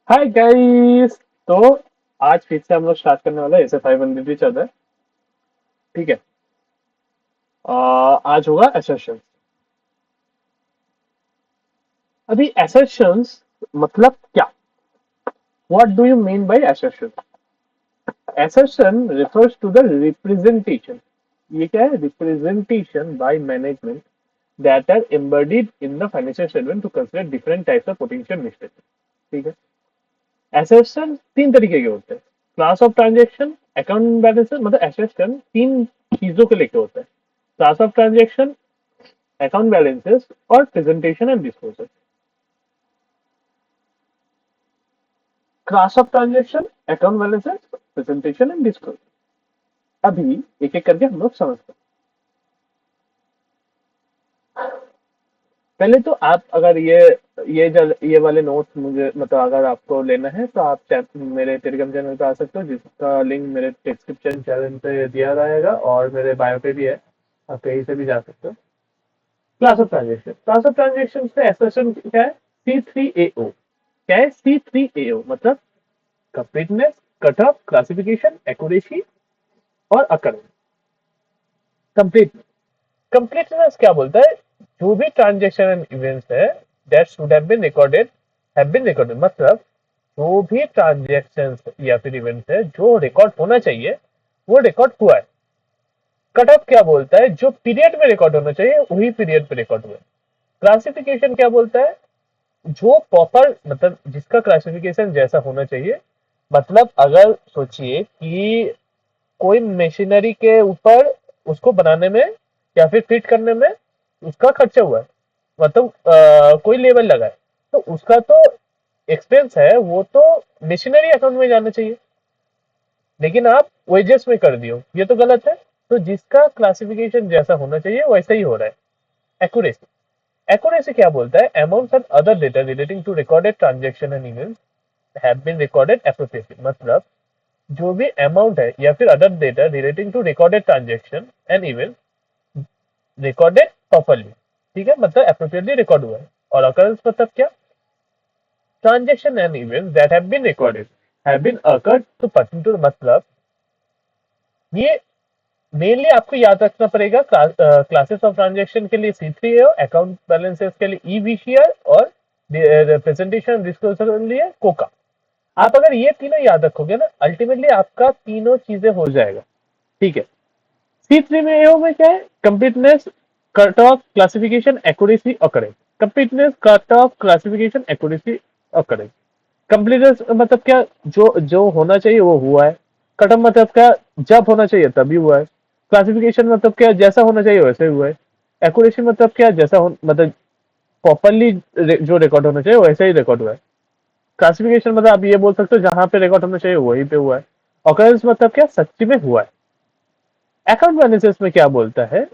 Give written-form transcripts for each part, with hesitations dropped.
Hi guys. तो आज फिर से हम लोग स्टार्ट करने वाला है ऐसे 500 भी चल रहा है। ठीक है। आज होगा assertions। अभी assertions मतलब क्या? What do you mean by assertion? assertion refers to the representation। ये क्या है? Representation by management that are embodied in the financial statement to consider different types of potential mistakes। ठीक है। assertion तीन तरीके के होते हैं। Class of transaction, account balances, मतलब assertion तीन चीजों के लेके होता है। Class of transaction, account balances और presentation and disclosure. Class of transaction, account balances, presentation and disclosure. अभी एक एक करके हम लोग समझते हैं। पहले तो आप अगर ये वाले नोट्स मुझे मतलब अगर आपको लेना है तो आप मेरे टेलीग्राम चैनल पे आ सकते हो, जिसका लिंक मेरे डिस्क्रिप्शन चैनल पे दिया रहेगा और मेरे बायो पे भी है। आप कहीं से भी जा सकते हो। क्लास ऑफ ट्रांजेक्शन से एसेशन क्या है? C3AO। क्या है C3AO? मतलब completeness, cut off, classification, accuracy और अकरेंस। कंप्लीट कंप्लीटनेस क्या बोलता है? जो भी ट्रांजेक्शन एंड इवेंट्स है that should have been recorded, मतलब जो भी ट्रांजेक्शन या फिर इवेंट्स है जो रिकॉर्ड होना चाहिए वो रिकॉर्ड हुआ है। कट ऑफ क्या बोलता है? जो पीरियड में रिकॉर्ड होना चाहिए वही पीरियड पे रिकॉर्ड हुआ है। क्लासिफिकेशन क्या बोलता है? जो प्रॉपर मतलब जिसका क्लासिफिकेशन जैसा होना चाहिए। मतलब अगर सोचिए कि कोई मशीनरी के ऊपर उसको बनाने में या फिर फिट करने में उसका खर्चा हुआ है, मतलब कोई लेवल लगा है, तो उसका तो एक्सपेंस है, वो तो मशीनरी अकाउंट में जाना चाहिए। लेकिन आप वेजेस में कर दियो, ये तो गलत है। तो जिसका क्लासिफिकेशन जैसा होना चाहिए वैसा ही हो रहा है। एक्यूरेसी एक्यूरेसी क्या बोलता है? Amount and other data relating to recorded transaction and events have been recorded appropriately, मतलब जो भी अमाउंट है या फिर other data relating to recorded transaction and event recorded properly. ठीक है, मतलब अप्रोप्रिएटली रिकॉर्ड हुआ है। और अकरेंस मतलब क्या? Transaction and event that have been recorded have been occurred to particular, मतलब ये मेनली आपको याद रखना पड़ेगा। क्लासेस ऑफ ट्रांजेक्शन के लिए C3AO, अकाउंट बैलेंसेस के लिए EVCR और प्रेजेंटेशन डिस्क्लोजर के लिए कोका। आप अगर ये तीनों याद रखोगे ना, अल्टीमेटली आपका तीनों चीजें हो जाएगा। ठीक है। C3 में AO में क्या है? Completeness, cut off, classification, accuracy, occurrence. Completeness, cut off, classification, accuracy, occurrence. Completeness मतलब क्या? जो जो होना चाहिए वो हुआ है। कट ऑफ मतलब क्या? जब होना चाहिए तभी हुआ है। क्लासिफिकेशन मतलब क्या? जैसा होना चाहिए वैसे हुआ है। एक्यूरेसी मतलब क्या? मतलब प्रॉपरली जो रिकॉर्ड होना चाहिए वैसे ही रिकॉर्ड हुआ है। क्लासिफिकेशन मतलब आप ये बोल सकते हो जहां पे रिकॉर्ड होना चाहिए वहीं पे हुआ है। ऑकरेंस मतलब क्या? सच्ची में हुआ है। अकाउंट बैलेंसेस में क्या बोलता है?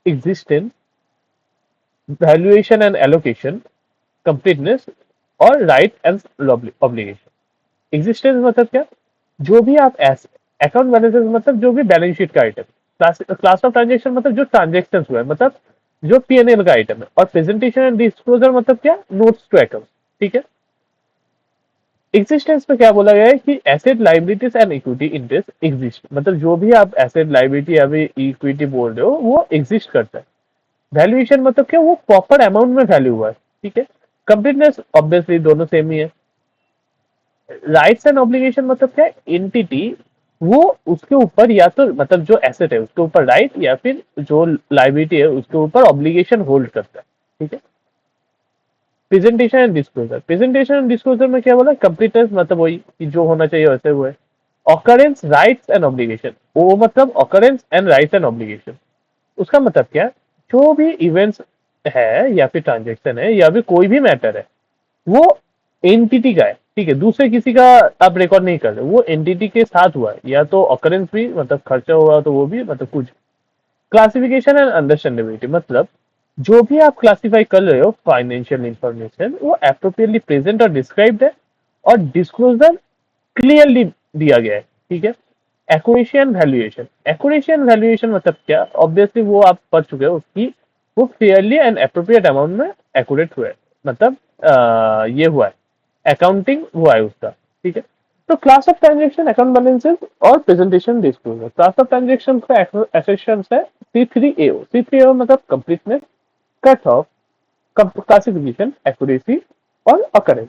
Existence, valuation and allocation, completeness और राइट एंड ऑब्लिगेशन। एग्जिस्टेंस मतलब क्या? जो भी आप अकाउंट बैलेंसेस मतलब जो भी बैलेंस शीट का आइटम। क्लास ऑफ ट्रांजेक्शन मतलब जो ट्रांजेक्शन हुआ है, मतलब जो P&L का आइटम है। और प्रेजेंटेशन एंड डिस्क्लोजर मतलब क्या? Notes to account. ठीक है। एग्जिस्टेंस में क्या बोला गया है कि asset, liabilities and equity interest exist, मतलब जो भी आप एसेट, लाइबिलिटी या फिर इक्विटी बोल रहे हो वो एग्जिस्ट करता है। वैल्यूएशन मतलब क्या? वो प्रॉपर अमाउंट में वैल्यू हुआ है। ठीक है। कंप्लीटनेस ऑब्वियसली दोनों सेम ही है। राइट्स एंड ऑब्लिगेशन मतलब क्या? एंटिटी वो उसके ऊपर या तो मतलब जो एसेट है उसके ऊपर राइट या फिर जो लाइबिलिटी है उसके ऊपर ऑब्लिगेशन होल्ड करता है। ठीक है। प्रेजेंटेशन एंड डिस्क्लोजर में क्या बोला? कंप्लीटनेस मतलब वही कि जो होना चाहिए वैसे हुए। ऑकरेंस, राइट्स एंड ऑब्लिगेशन, वो मतलब occurrence and rights and obligation. उसका मतलब क्या? जो भी इवेंट्स है या फिर ट्रांजेक्शन है या फिर कोई भी मैटर है वो एंटिटी का है। ठीक है, दूसरे किसी का आप रिकॉर्ड नहीं कर रहे, वो एंटिटी के साथ हुआ है। या तो ऑकरेंस भी मतलब खर्चा हुआ तो वो भी मतलब कुछ। क्लासिफिकेशन एंड अंडरस्टैंडेबिलिटी मतलब जो भी आप क्लासिफाई कर रहे हो फाइनेंशियल इंफॉर्मेशन वो अप्रोप्रिएटली प्रेजेंट और डिस्क्राइब्ड है और डिस्क्लोजर क्लियरली दिया गया है। ठीक है। Accuracy and valuation, accuracy and valuation मतलब क्या? ऑब्वियसली वो आप पढ़ चुके हो कि वो फेयरली एंड अप्रोप्रिएट अमाउंट में एक्यूरेट हुआ है, मतलब ये हुआ है। अकाउंटिंग वो है उसका, ठीक है। तो class of transaction account balances और presentation disclosure. Class of transaction का एक्सेप्शन है C3AO। C3AO मतलब completeness, cut off, classification, accuracy और अकरेंस।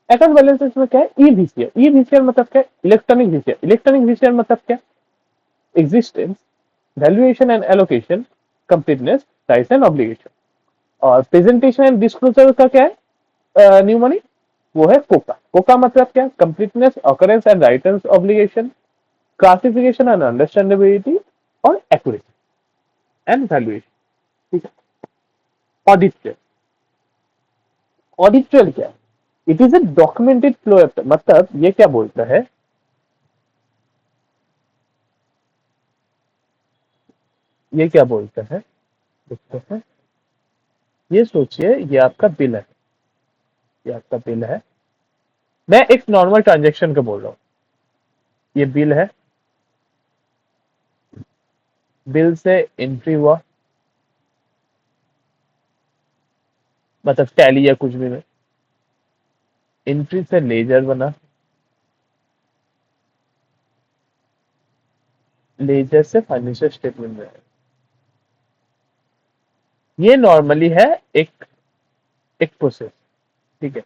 अकाउंट बैलेंसेस में क्या है? ईवीसीआर। ईवीसीआर मतलब क्या है? Electronic VCR. इलेक्ट्रॉनिक वीसीआर मतलब क्या? Existence, valuation and allocation, completeness, rights and obligation. और प्रेजेंटेशन एंड डिस्क्लोजर का क्या है? न्यू मनी, वो है कोका। कोका मतलब क्या? Completeness, occurrence and right obligation, classification and understandability और एक्यूरेसी एंड वैल्यूएशन, ठीक है। Audit trail. ऑडिट ट्रेल क्या है? It is a documented flow, मतलब ये क्या बोलता है, ये क्या बोलता है, देखते हैं। ये सोचिए ये आपका बिल है, ये आपका बिल है। मैं एक नॉर्मल ट्रांजेक्शन का बोल रहा हूँ। ये बिल है, बिल से एंट्री हुआ, मतलब टैली या कुछ भी में, एंट्री से लेजर बना, लेजर से फाइनेंशियल स्टेटमेंट में। ये नॉर्मली है एक एक प्रोसेस, ठीक है।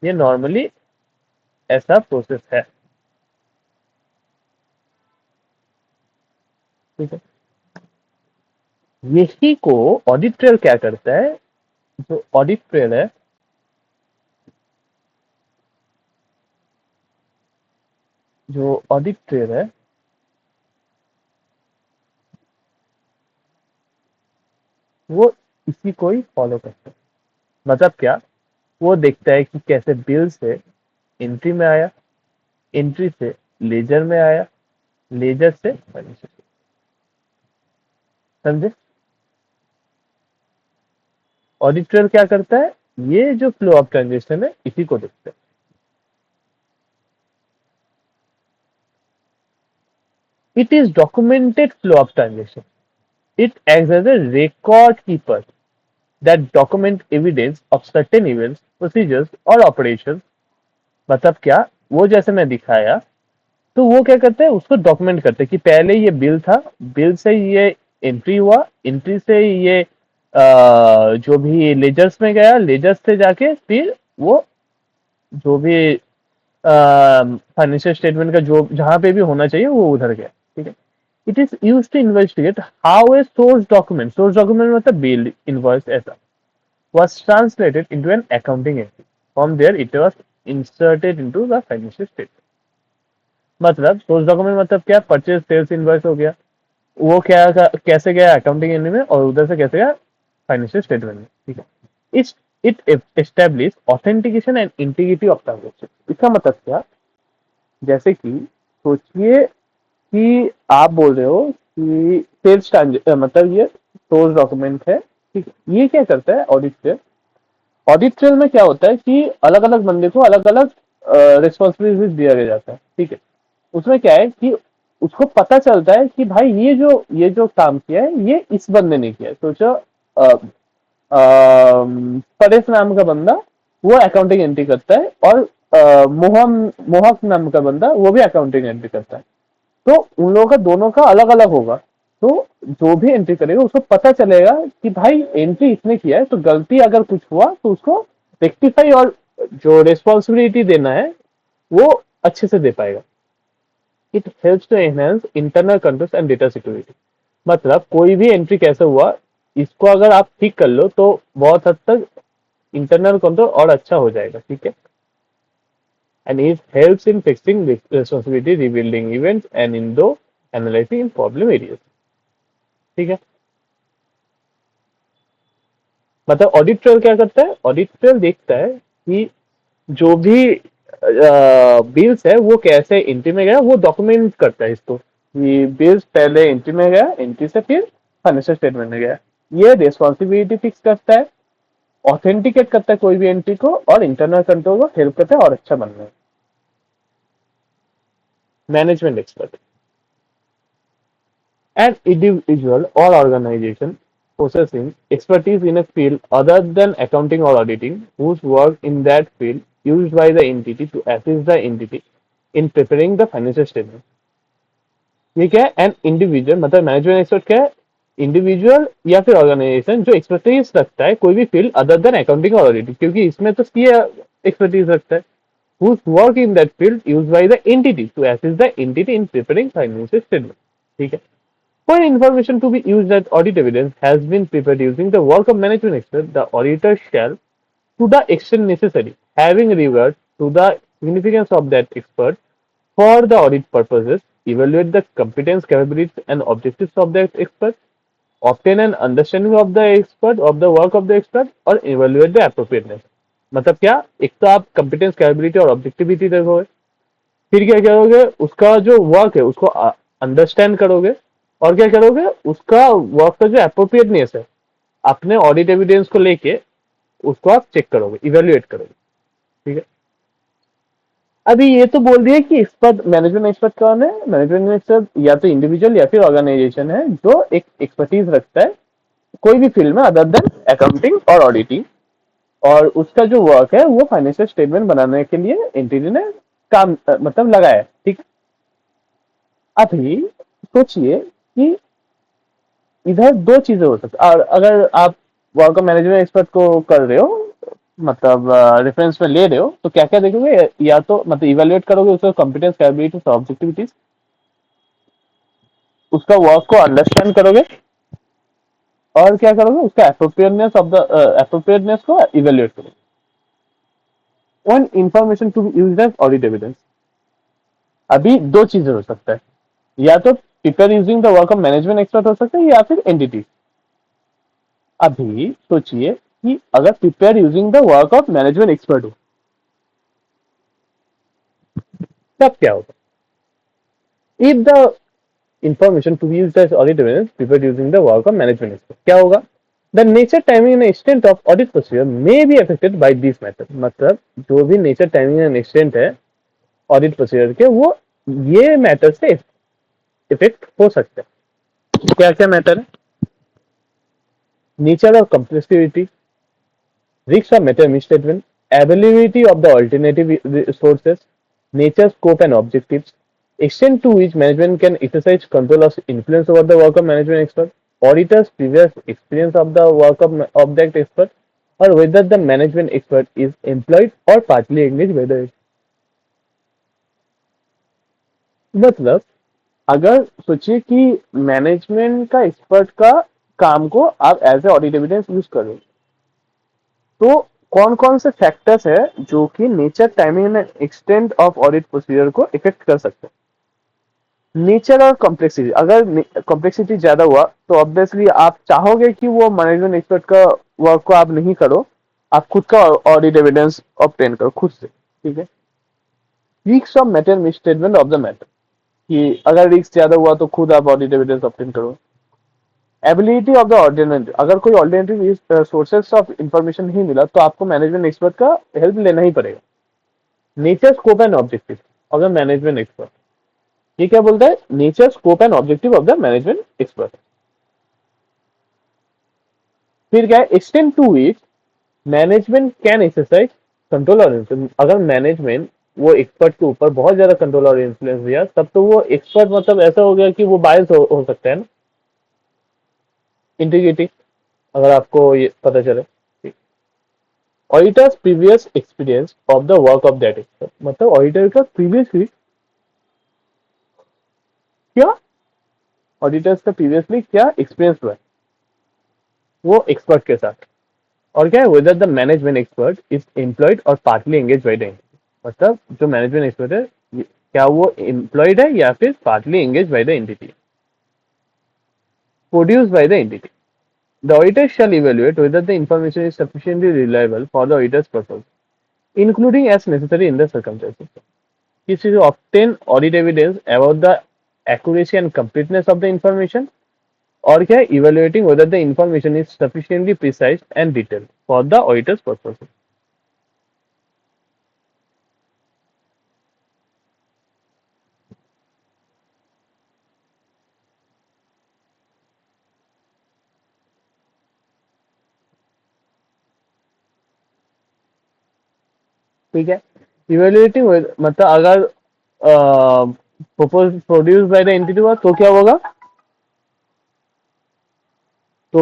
ये नॉर्मली ऐसा प्रोसेस है, ठीक है। यही को ऑडिट ट्रेल क्या करता है? जो ऑडिट ट्रेल है, जो ऑडिट ट्रेल है, वो इसी को ही फॉलो करता है। मतलब क्या? वो देखता है कि कैसे बिल से एंट्री में आया, एंट्री से लेजर में आया, लेजर से फाइनेंशियल, समझे? ऑडिट ट्रेल क्या करता है? ये जो फ्लो ऑफ ट्रांजेक्शन है इसी को देखता है। It is documented flow of transaction. It acts as a record keeper that document evidence of certain events, procedures और operations। मतलब क्या? वो जैसे मैं दिखाया, तो वो क्या करते हैं? उसको डॉक्यूमेंट करते हैं कि पहले ये बिल था, बिल से ये एंट्री हुआ, एंट्री से ये जो भी लेजर्स में गया, लेजर्स से जाके फिर वो जो भी फाइनेंशियल स्टेटमेंट का जो जहां पे भी होना चाहिए वो उधर गया, ठीक है। It is use to investigate how a source document मतलब बिल, इनवॉइस ऐसा, was translated into an accounting entry. From there, it was inserted into the financial statement. मतलब सोर्स डॉक्यूमेंट मतलब क्या? परचेज सेल्स इनवॉइस हो गया, वो क्या कैसे गया अकाउंटिंग एंट्री में, और उधर से कैसे गया फाइनेंशियल स्टेटमेंट में, ठीक है। इस it establish authentication and integrity of transaction. इसका मतलब क्या? जैसे कि सोचिए कि आप बोल रहे हो कि सेल्स मतलब ये सोर्स डॉक्यूमेंट है, ठीक है। ये क्या करता है ऑडिट ट्रेल? ऑडिट ट्रेल में क्या होता है कि अलग अलग बंदे को अलग अलग रिस्पॉन्सिबिलिटीज दिया गया जाता है, ठीक है। उसमें क्या है कि उसको पता चलता है कि भाई ये जो काम किया है ये इस बंदे ने किया है। सोचो परेश नाम का बंदा वो अकाउंटिंग एंट्री करता है, और मोहक नाम का बंदा वो भी अकाउंटिंग एंट्री करता है। तो उन लोगों का दोनों का अलग अलग होगा। तो जो भी एंट्री करेगा उसको पता चलेगा कि भाई एंट्री इसने किया है, तो गलती अगर कुछ हुआ तो उसको रेक्टिफाई और जो रिस्पॉन्सिबिलिटी देना है वो अच्छे से दे पाएगा। It helps to enhance internal controls and data security. मतलब कोई भी एंट्री कैसे हुआ, इसको अगर आप ठीक कर लो तो बहुत हद तक इंटरनल कंट्रोल और अच्छा हो जाएगा, ठीक है। And it helps in fixing responsibility, rebuilding events, and in though analyzing in problem areas, ठीक है। मतलब ऑडिट ट्रेल क्या करता है? ऑडिट ट्रेल देखता है कि जो भी बिल्स है वो कैसे एंट्री में गया, वो डॉक्यूमेंट करता है इसको कि बिल्स पहले एंट्री में गया, एंट्री से फिर फाइनेंशियल स्टेटमेंट में गया। ये रिस्पॉन्सिबिलिटी फिक्स करता है, ऑथेंटिकेट करता है कोई भी एंट्री को, और इंटरनल कंट्रोल को हेल्प करता है और अच्छा बनना है। Management expert. An individual or organization possessing expertise in a field other than accounting or auditing, whose work in that field used by the entity to assist the entity in preparing the financial statement. ये क्या है? An individual मतलब management expert क्या है? Individual या फिर organisation जो expertise रखता है कोई भी फील्ड अदर देन अकाउंटिंग और ऑडिटिंग, क्योंकि इसमें तो सीए एक्सपर्टीज रखता है, whose work in that field used by the entity to assist the entity in preparing financial statement. ठीक है. For information to be used as audit evidence has been prepared using the work of management expert, the auditor shall, to the extent necessary, having regard to the significance of that expert for the audit purposes, evaluate the competence, capabilities, and objectives of that expert, obtain an understanding of the expert, of the work of the expert, और evaluate the appropriateness. मतलब क्या? एक तो आप competence, capability और objectivity देखोगे, फिर क्या करोगे? उसका जो वर्क है उसको अंडरस्टैंड करोगे, और क्या करोगे? उसका वर्क का जो अप्रोप्रिएटनेस है अपने ऑडिट एविडेंस को लेके उसको आप चेक करोगे, इवेल्युएट करोगे. ठीक है. अभी ये तो बोल दिया कि एक्सपर्ट, मैनेजमेंट एक्सपर्ट कौन है? मैनेजमेंट एक्सपर्ट या तो इंडिविजुअल या फिर ऑर्गेनाइजेशन है जो एक एक्सपर्टीज रखता है कोई भी फील्ड में अदर देन अकाउंटिंग और ऑडिटिंग, और उसका जो वर्क है वो फाइनेंशियल स्टेटमेंट बनाने के लिए एंटिटी ने काम मतलब लगाया है. ठीक है. अभी सोचिए कि इधर दो चीजें हो सकती है, और अगर आप वर्क मैनेजमेंट एक्सपर्ट को कर रहे हो मतलब रेफरेंस में ले रहे हो तो क्या क्या देखोगे? या तो मतलब इवेल्युएट करोगे उसका कॉम्पिटेंस, कैपेबिलिटीज, ऑब्जेक्टिविटीज, उसका वर्क को अंडरस्टैंड करोगे, और क्या करोगे? उसका अप्रोप्रिएटनेस ऑफ द अप्रोप्रिएटनेस को इवेल्युएट करोगे. One information to be used as audit evidence. अभी दो चीजें हो सकता है, या तो people using the work of management expert हो सकता है या फिर एंटिटी. अभी सोचिए कि अगर prepare using the work of management expert हो तब क्या होगा? If the information to be used as audit evidence prepared using the work of management expert, क्या होगा? The nature, timing and extent of audit procedure may be affected by this method. मतलब जो भी nature, timing and extent है audit procedure के, वो ये matter से इफेक्ट हो सकता है. क्या क्या मैटर है? Nature of complexity, risks of meta misstatement, availability of the alternative sources, nature, scope, and objectives, extent to which management can exercise control or influence over the work of management expert, auditor's previous experience of the work of that expert, or whether the management expert is employed or partly engaged by the. मतलब अगर सोचिए कि management का expert का काम को आप as a audit evidence use करो, तो कौन कौन से फैक्टर्स है जो कि nature, timing and extent of audit procedure को इफेक्ट कर सकते हैं? नेचर और कॉम्प्लेक्सिटी. अगर कॉम्प्लेक्सिटी ज्यादा हुआ तो ऑब्वियसली आप चाहोगे कि वो मैनेजमेंट एक्सपर्ट का वर्क को आप नहीं करो, आप खुद का ऑडिट एविडेंस ऑब्टेन करो खुद से. ठीक है. Risk of matter misstatement of the matter, कि अगर रिस्क ज्यादा हुआ तो खुद आप ऑडिट एविडेंस ऑब्टेन करो. एबिलिटी ऑफ द ऑर्डिनेटिव, अगर कोई ऑल्टरनेटिव सोर्सेस ऑफ इंफॉर्मेशन नहीं मिला तो आपको मैनेजमेंट एक्सपर्ट का हेल्प लेना ही पड़ेगा. Nature, scope and objective of the management expert. ये क्या बोलता है? Nature, scope and objective of the management expert. फिर क्या है? Extend to which management can exercise control और इन्फ्लुएंस. अगर मैनेजमेंट वो एक्सपर्ट के ऊपर बहुत ज्यादा कंट्रोल और इन्फ्लुएंस दिया तब तो वो एक्सपर्ट मतलब ऐसा हो गया कि वो बायस हो सकता है ना. इंटीग्रिटी, अगर आपको ये पता चले. Auditors previous experience of the work of that expert, मतलब ऑडिटर का प्रीवियसली क्या, ऑडिटर्स का प्रीवियसली क्या एक्सपीरियंस हुआ है वो एक्सपर्ट के साथ, और क्या है? Whether the management expert is employed or partly engage by the entity. मतलब जो मैनेजमेंट एक्सपर्ट है क्या वो एम्प्लॉयड है या फिर partly engage by the entity, produce by the entity. The auditor shall evaluate whether the information is sufficiently reliable for the auditor's purpose, including as necessary in the circumstances. This is to obtain audit evidence about the accuracy and completeness of the information, or क्या है? Evaluating whether the information is sufficiently precise and detailed for the auditor's purpose. ठीक है। Evaluating मतलब अगर produce by the entity हुआ तो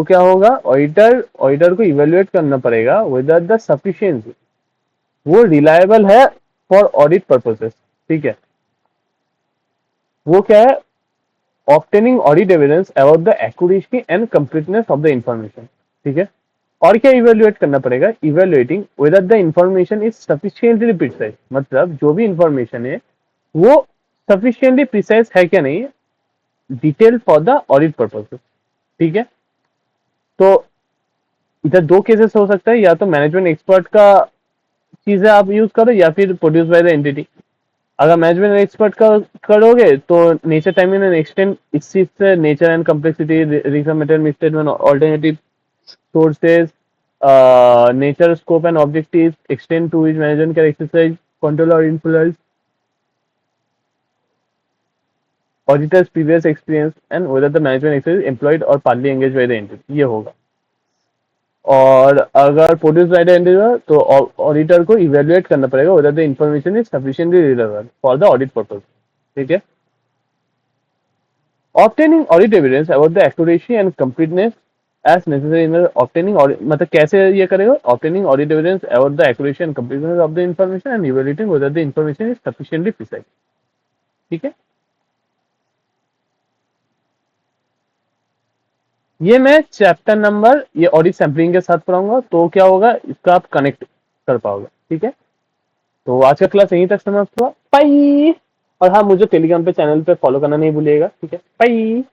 क्या होगा, ऑडिटर ऑडिटर को इवेल्युएट करना पड़ेगा वेदर द सफिशिएंसी वो रिलायबल है फॉर ऑडिट पर्पसेस। ठीक है। वो क्या है, obtaining audit evidence about the accuracy and completeness of the information. ठीक है। और क्या इवेल्युएट करना पड़ेगा, evaluating weather the information is sufficiently precise, मतलब जो भी इंफॉर्मेशन है वो सफिशिएंटली प्रिसाइज है क्या नहीं, detail for the audit purposes. ठीक है। तो इधर दो केसेस हो सकता है, या तो मैनेजमेंट एक्सपर्ट का चीजें आप यूज करो या फिर प्रोड्यूस बाय द एंटिटी। अगर मैनेजमेंट एक्सपर्ट का करोगे तो नेचर टाइमिंग एंड एक्सटेंड, इस चीज से nature and complexity, reason method misstatement alternative sources, nature scope and objective, extend to which management can exercise control और influence auditors previous experience and whether the management expert employed or partly engage by the entity, ये होगा। और अगर produce by the entity तो auditor को evaluate करना पड़ेगा whether the information is sufficiently relevant for the audit purpose. ठीक है। Obtaining audit evidence about the accuracy and completeness as necessary in the obtaining audit, मतलब कैसे ये करेगा, obtaining audit evidence about the accuracy and completeness of the information and evaluating whether the information is sufficiently precise। ठीक है। ये मैं chapter number ये audit sampling के साथ पढ़ाऊंगा, तो क्या होगा इसका आप कनेक्ट कर पाओगे। ठीक है। तो आज का क्लास यहीं तक समाप्त हुआ, बाय। और हाँ, मुझे टेलीग्राम पे चैनल पे फॉलो करना नहीं भूलिएगा। ठीक है, बाय।